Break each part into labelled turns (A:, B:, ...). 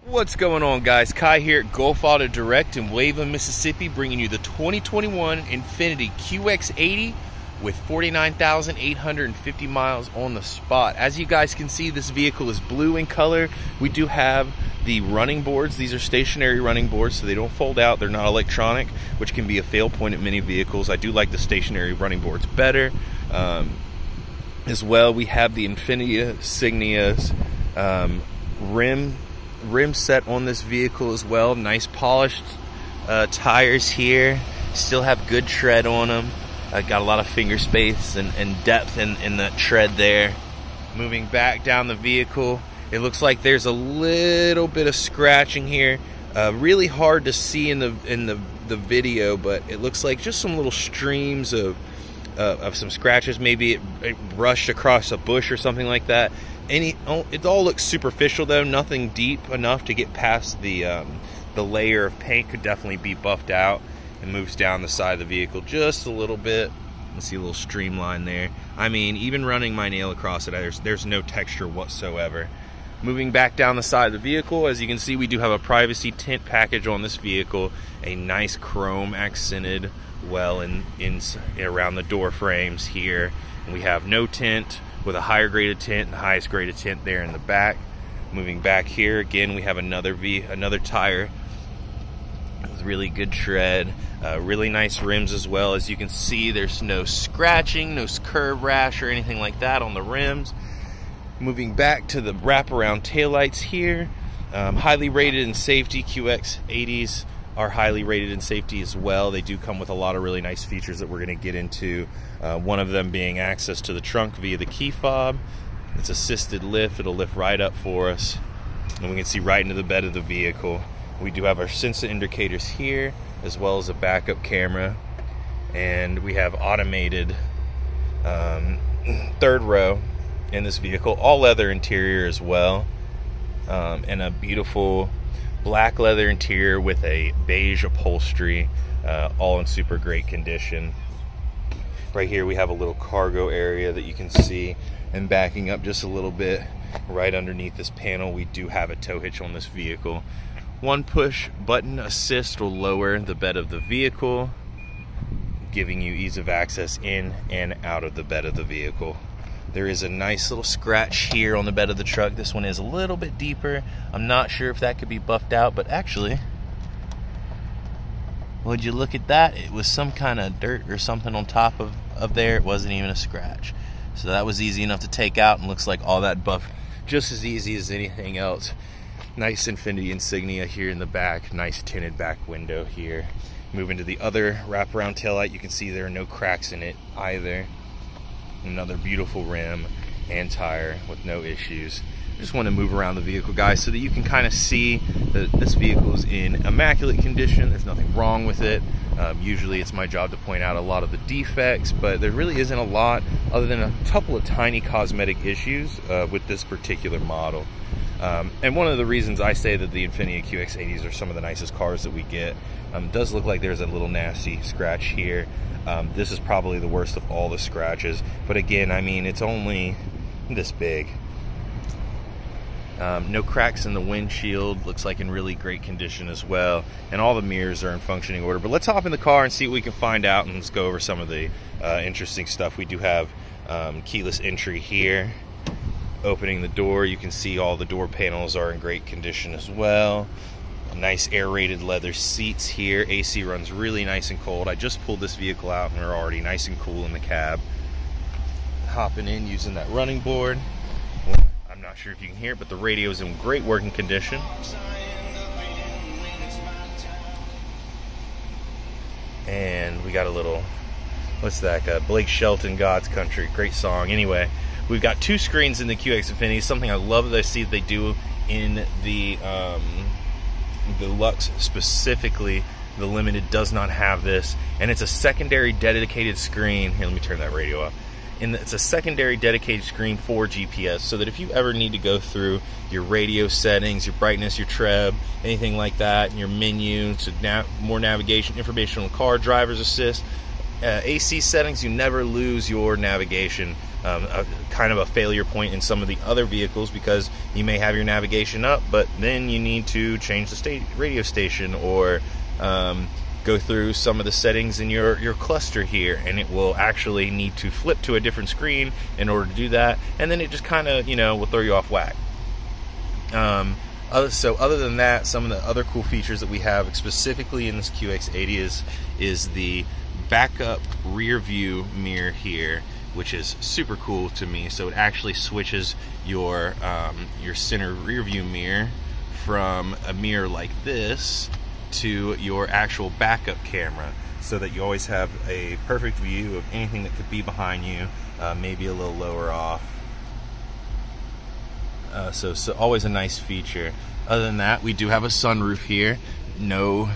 A: What's going on, guys? Kai here at Gulf Auto Direct in Waveland, Mississippi, bringing you the 2021 Infiniti QX80 with 49,850 miles on the spot. As you guys can see, this vehicle is blue in color. We do have the running boards. These are stationary running boards, so they don't fold out. They're not electronic, which can be a fail point at many vehicles. I do like the stationary running boards better. As well, we have the Infiniti Insignia's rim set on this vehicle as well. Nice polished tires here. Still have good tread on them. Got a lot of finger space and depth in that tread there. Moving back down the vehicle, it looks like there's a little bit of scratching here. Really hard to see in the video, but it looks like just some little streams of some scratches. Maybe it brushed across a bush or something like that. It all looks superficial though, nothing deep enough to get past the layer of paint. Could definitely be buffed out. It moves down the side of the vehicle just a little bit. You see a little streamline there. I mean, even running my nail across it, there's no texture whatsoever. Moving back down the side of the vehicle, as you can see, we do have a privacy tint package on this vehicle. A nice chrome accented well in around the door frames here. And we have no tint with a higher graded tint and the highest graded tint there in the back. Moving back here, again, we have another tire with really good tread. Really nice rims as well. As you can see, there's no scratching, no curb rash or anything like that on the rims. Moving back to the wraparound taillights here. Highly rated in safety. QX80s are highly rated in safety as well. They do come with a lot of really nice features that we're going to get into. One of them being access to the trunk via the key fob. It's assisted lift. It'll lift right up for us, and we can see right into the bed of the vehicle. We do have our sensor indicators here, as well as a backup camera, and we have automated third row in this vehicle. All leather interior as well, and a beautiful black leather interior with a beige upholstery, all in super great condition. Right here we have a little cargo area that you can see, and backing up just a little bit, right underneath this panel, we do have a tow hitch on this vehicle. One push button assist will lower the bed of the vehicle, giving you ease of access in and out of the bed of the vehicle. There is a nice little scratch here on the bed of the truck. This one is a little bit deeper. I'm not sure if that could be buffed out, but actually, would you look at that? It was some kind of dirt or something on top of there. It wasn't even a scratch. So that was easy enough to take out, and looks like all that buff just as easy as anything else. Nice Infiniti insignia here in the back. Nice tinted back window here. Moving to the other wraparound taillight, you can see there are no cracks in it either. Another beautiful rim and tire with no issues. I just want to move around the vehicle, guys, so that you can kind of see that this vehicle is in immaculate condition. There's nothing wrong with it. Usually it's my job to point out a lot of the defects, but there really isn't a lot other than a couple of tiny cosmetic issues with this particular model. And one of the reasons I say that the Infiniti QX80s are some of the nicest cars that we get, does look like there's a little nasty scratch here. This is probably the worst of all the scratches, but again, I mean, it's only this big. No cracks in the windshield. Looks like in really great condition as well, and all the mirrors are in functioning order. But let's hop in the car and see what we can find out, and let's go over some of the interesting stuff. We do have keyless entry here. Opening the door, you can see all the door panels are in great condition as well. Nice aerated leather seats here. AC runs really nice and cold. I just pulled this vehicle out and we're already nice and cool in the cab. Hopping in using that running board. I'm not sure if you can hear it, but the radio is in great working condition. And we got a little, what's that? Blake Shelton, God's Country. Great song. Anyway, we've got two screens in the QX Infiniti. Something I love that I see that they do in the Lux specifically. The Limited does not have this, and it's a secondary dedicated screen. Here, let me turn that radio up. And it's a secondary dedicated screen for GPS, so that if you ever need to go through your radio settings, your brightness, your treb, anything like that, and your menu, to more navigation, information on the car, driver's assist, AC settings, you never lose your navigation kind of a failure point in some of the other vehicles, because you may have your navigation up, but then you need to change the radio station, or go through some of the settings in your cluster here, and it will actually need to flip to a different screen in order to do that, and then it just kind of, will throw you off whack. So other than that, some of the other cool features that we have specifically in this QX80 is the backup rear view mirror here, which is super cool to me. So it actually switches your center rear view mirror from a mirror like this to your actual backup camera, so that you always have a perfect view of anything that could be behind you, maybe a little lower off. So always a nice feature. Other than that, we do have a sunroof here. No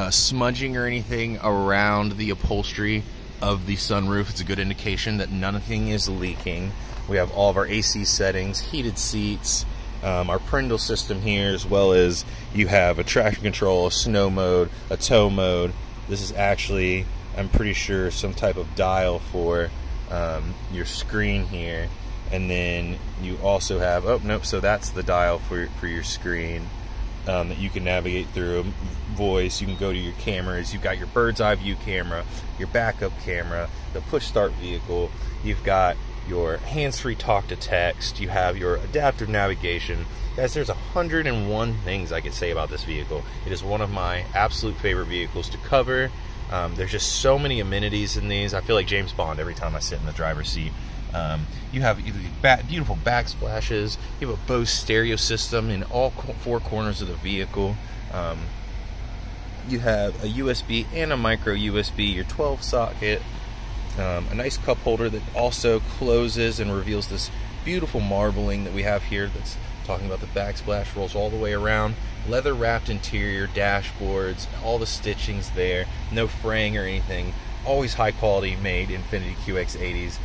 A: smudging or anything around the upholstery of the sunroof. It's a good indication that nothing is leaking. We have all of our AC settings, heated seats, our Prindle system here, as well as you have a traction control, a snow mode, a tow mode. This is actually, I'm pretty sure, some type of dial for your screen here. And then you also have, oh nope, so that's the dial for your screen that you can navigate through. Voice, you can go to your cameras. You've got your bird's eye view camera, your backup camera, the push start vehicle. You've got your hands-free talk to text. You have your adaptive navigation. Guys, there's 101 things I could say about this vehicle. It is one of my absolute favorite vehicles to cover. There's just so many amenities in these. I feel like James Bond every time I sit in the driver's seat. You have beautiful backsplashes. You have a Bose stereo system in all four corners of the vehicle. You have a USB and a micro USB, your 12 socket, a nice cup holder that also closes and reveals this beautiful marbling that we have here that's talking about the backsplash, rolls all the way around. Leather wrapped interior, dashboards, all the stitchings there, no fraying or anything. Always high quality made Infiniti QX80s.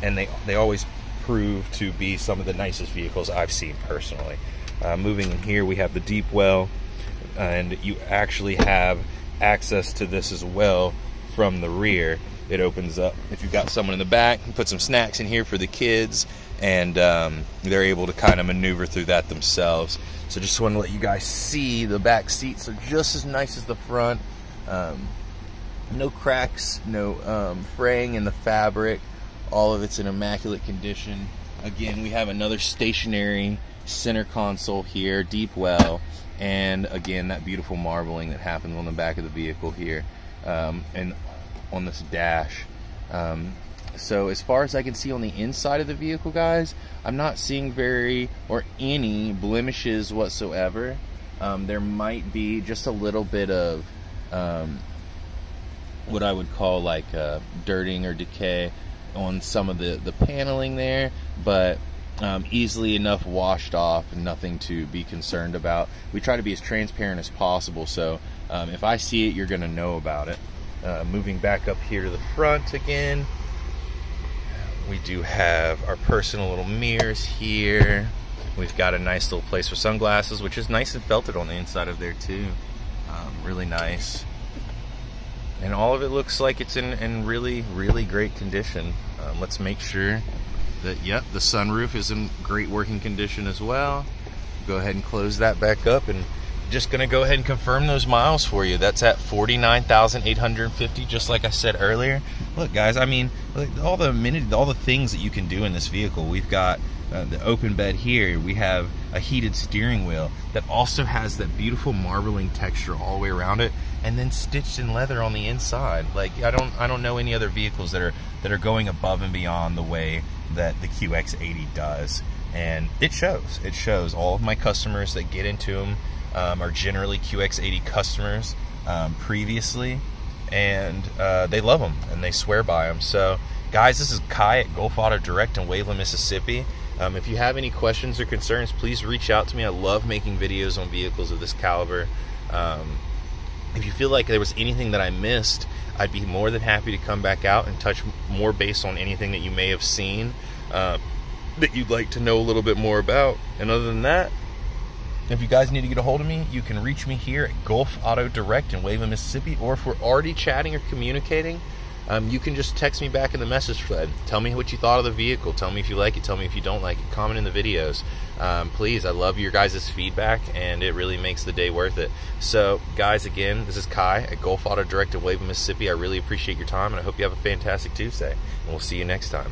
A: And they always prove to be some of the nicest vehicles I've seen personally. Moving in here, we have the deep well, and you actually have access to this as well from the rear. It opens up if you've got someone in the back. You put some snacks in here for the kids, and they're able to kind of maneuver through that themselves. So just want to let you guys see the back seats are just as nice as the front. No cracks, no fraying in the fabric. All of it's in immaculate condition. Again, we have another stationary center console here, deep well, and again that beautiful marbling that happens on the back of the vehicle here, and on this dash. So as far as I can see on the inside of the vehicle, guys, I'm not seeing very or any blemishes whatsoever. There might be just a little bit of what I would call like dirting or decay on some of the paneling there, but easily enough washed off and nothing to be concerned about. We try to be as transparent as possible, so if I see it, you're gonna know about it. Moving back up here to the front again, we do have our personal little mirrors here. We've got a nice little place for sunglasses, which is nice and felted on the inside of there too. Really nice. And all of it looks like it's in really, really great condition. Let's make sure that, yep, the sunroof is in great working condition as well. Go ahead and close that back up, and just gonna go ahead and confirm those miles for you. That's at 49,850, just like I said earlier. Look, guys, I mean, all the amenities, all the things that you can do in this vehicle. We've got the open bed here. We have a heated steering wheel that also has that beautiful marbling texture all the way around it, and then stitched in leather on the inside. Like I don't know any other vehicles that are going above and beyond the way that the QX80 does, and it shows. It shows. All of my customers that get into them are generally QX80 customers previously, and they love them and they swear by them. So, guys, this is Kai at Gulf Auto Direct in Waveland, Mississippi. If you have any questions or concerns, please reach out to me. I love making videos on vehicles of this caliber. If you feel like there was anything that I missed, I'd be more than happy to come back out and touch more base on anything that you may have seen that you'd like to know a little bit more about. And other than that, if you guys need to get a hold of me, you can reach me here at Gulf Auto Direct in Waveland, Mississippi, or if we're already chatting or communicating, you can just text me back in the message thread. Tell me what you thought of the vehicle. Tell me if you like it. Tell me if you don't like it. Comment in the videos. Please, I love your guys' feedback, and it really makes the day worth it. So, guys, again, this is Kai at Gulf Auto Direct in Waving, Mississippi. I really appreciate your time, and I hope you have a fantastic Tuesday. And we'll see you next time.